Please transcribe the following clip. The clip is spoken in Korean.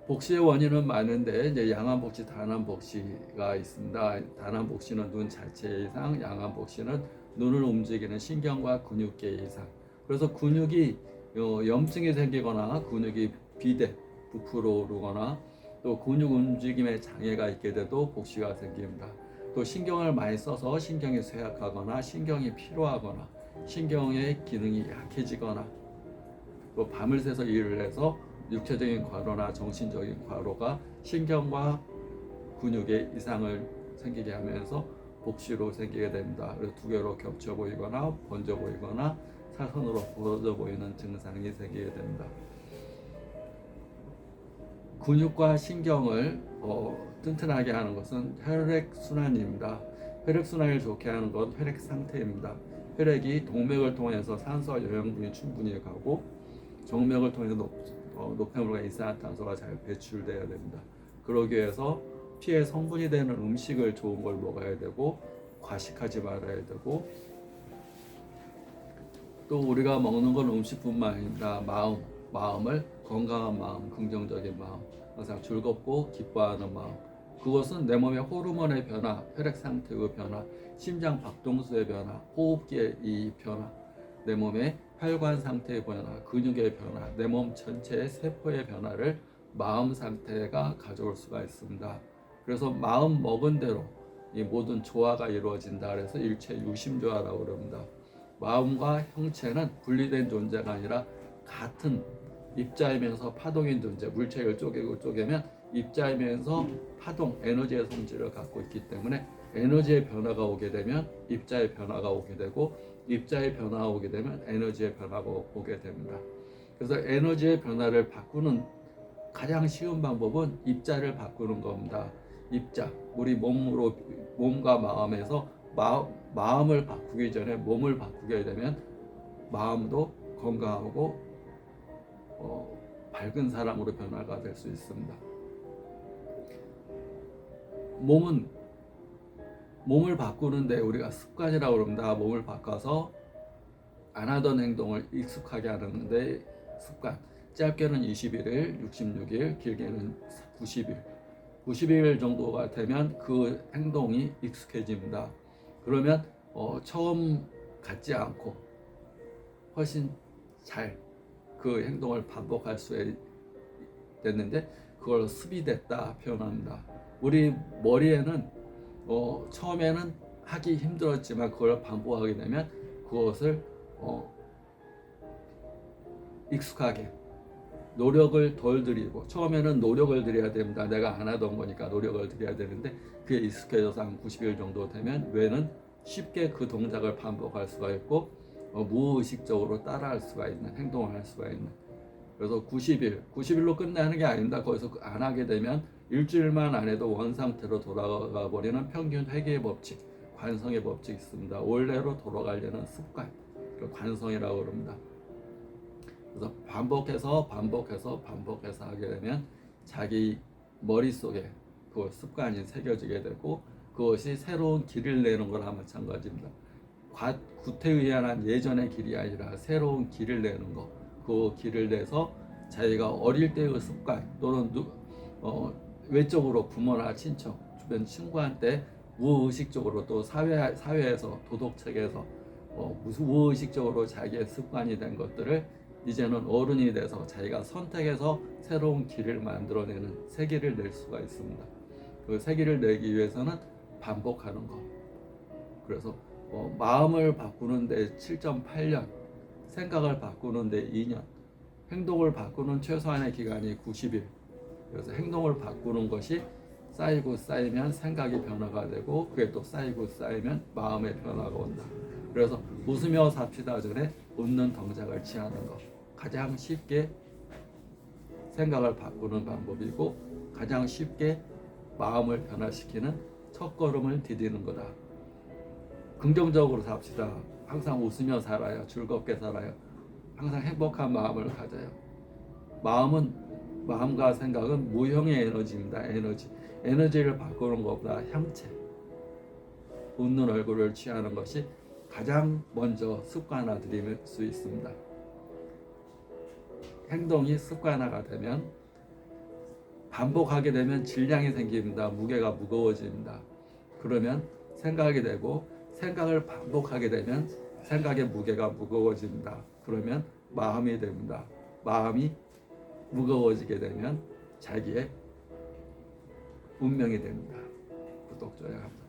복시의 원인은 많은데 이제 양암복시, 단암복시가 있습니다. 단암복시는 눈 자체 이상, 양암복시는 눈을 움직이는 신경과 근육계 이상. 그래서 근육이 염증이 생기거나 근육이 비대, 부풀어 오르거나 또 근육 움직임에 장애가 있게 돼도 복시가 생깁니다. 또 신경을 많이 써서 신경이 쇠약하거나 신경이 피로하거나 신경의 기능이 약해지거나 또 밤을 새서 일을 해서 육체적인 과로나 정신적인 과로가 신경과 근육에 이상을 생기게 하면서 복시로 생기게 됩니다. 그래서 두 개로 겹쳐 보이거나 번져 보이거나 사선으로 벌어져 보이는 증상이 생기게 됩니다. 근육과 신경을 튼튼하게 하는 것은 혈액순환입니다. 혈액순환을 좋게 하는 건 혈액 상태입니다. 혈액이 동맥을 통해서 산소와 영양분이 충분히 가고 정맥을 통해서 노폐물과 이산화탄소가 잘 배출돼야 됩니다. 그러기 위해서 피의 성분이 되는 음식을 좋은 걸 먹어야 되고 과식하지 말아야 되고 또 우리가 먹는 건 음식뿐만 아니라 마음을 건강한 마음, 긍정적인 마음, 항상 즐겁고 기뻐하는 마음. 그것은 내 몸의 호르몬의 변화, 혈액 상태의 변화, 심장 박동수의 변화, 호흡기의 이 변화, 내 몸의 혈관 상태의 변화, 근육의 변화, 내 몸 전체의 세포의 변화를 마음 상태가 가져올 수가 있습니다. 그래서 마음 먹은 대로 이 모든 조화가 이루어진다. 그래서 일체 유심조화라고 그럽니다. 마음과 형체는 분리된 존재가 아니라 같은 입자이면서 파동인 존재, 물체를 쪼개면 입자이면서 파동, 에너지의 성질을 갖고 있기 때문에 에너지의 변화가 오게 되면 입자의 변화가 오게 되고 입자의 변화가 오게 되면 에너지의 변화가 오게 됩니다. 그래서 에너지의 변화를 바꾸는 가장 쉬운 방법은 입자를 바꾸는 겁니다. 입자, 우리 몸과 마음에서 마음을 바꾸기 전에 몸을 바꾸게 되면 마음도 건강하고 밝은 사람으로 변화가 될 수 있습니다. 몸을 바꾸는데 우리가 습관이라고 그럽니다. 몸을 바꿔서 안 하던 행동을 익숙하게 하는데 습관. 짧게는 21일, 66일, 길게는 90일. 90일 정도가 되면 그 행동이 익숙해집니다. 그러면 처음 같지 않고 훨씬 잘 그 행동을 반복할 수 됐는데 그걸 습의됐다 표현합니다. 우리 머리에는 처음에는 하기 힘들었지만 그걸 반복하게 되면 그것을 익숙하게 노력을 덜 들이고 처음에는 노력을 들여야 됩니다. 내가 안 하던 거니까 노력을 들여야 되는데 그게 익숙해져서 한 90일 정도 되면 뇌는 쉽게 그 동작을 반복할 수가 있고 무의식적으로 따라할 수가 있는 행동을 할 수가 있는 그래서 90일로 끝나는 게 아닙니다. 거기서 안 하게 되면 일주일만 안 해도 원상태로 돌아가 버리는 평균 회계의 법칙, 관성의 법칙이 있습니다. 원래로 돌아가려는 습관, 관성이라고 합니다. 그래서 반복해서 하게 되면 자기 머릿속에 그 습관이 새겨지게 되고 그것이 새로운 길을 내는 거나 마찬가지입니다. 구태의연한 예전의 길이 아니라 새로운 길을 내는 거. 그 길을 내서 자기가 어릴 때의 습관 또는 외적으로 부모나 친척, 주변 친구한테 무의식적으로 또 사회에서 도덕책에서 무의식적으로 자기의 습관이 된 것들을 이제는 어른이 돼서 자기가 선택해서 새로운 길을 만들어내는 새 길을 낼 수가 있습니다. 그 새 길을 내기 위해서는 반복하는 것. 그래서 마음을 바꾸는데 7.8년, 생각을 바꾸는데 2년, 행동을 바꾸는 최소한의 기간이 90일. 그래서 행동을 바꾸는 것이 쌓이고 쌓이면 생각이 변화가 되고 그게 또 쌓이고 쌓이면 마음의 변화가 온다. 그래서 웃으며 삽시다 전에 웃는 동작을 취하는 것. 가장 쉽게 생각을 바꾸는 방법이고 가장 쉽게 마음을 변화시키는 첫걸음을 디디는 거다. 긍정적으로 삽시다. 항상 웃으며 살아요. 즐겁게 살아요. 항상 행복한 마음을 가져요. 마음과 생각은 무형의 에너지입니다. 에너지를 바꾸는 것보다 형체, 웃는 얼굴을 취하는 것이 가장 먼저 습관화들일 수 있습니다. 행동이 습관화가 되면 반복하게 되면 질량이 생깁니다. 무게가 무거워집니다. 그러면 생각이 되고 생각을 반복하게 되면 생각의 무게가 무거워집니다. 그러면 마음이 됩니다. 마음이 무거워지게 되면 자기의 운명이 됩니다. 구독, 좋아요, 감사합니다.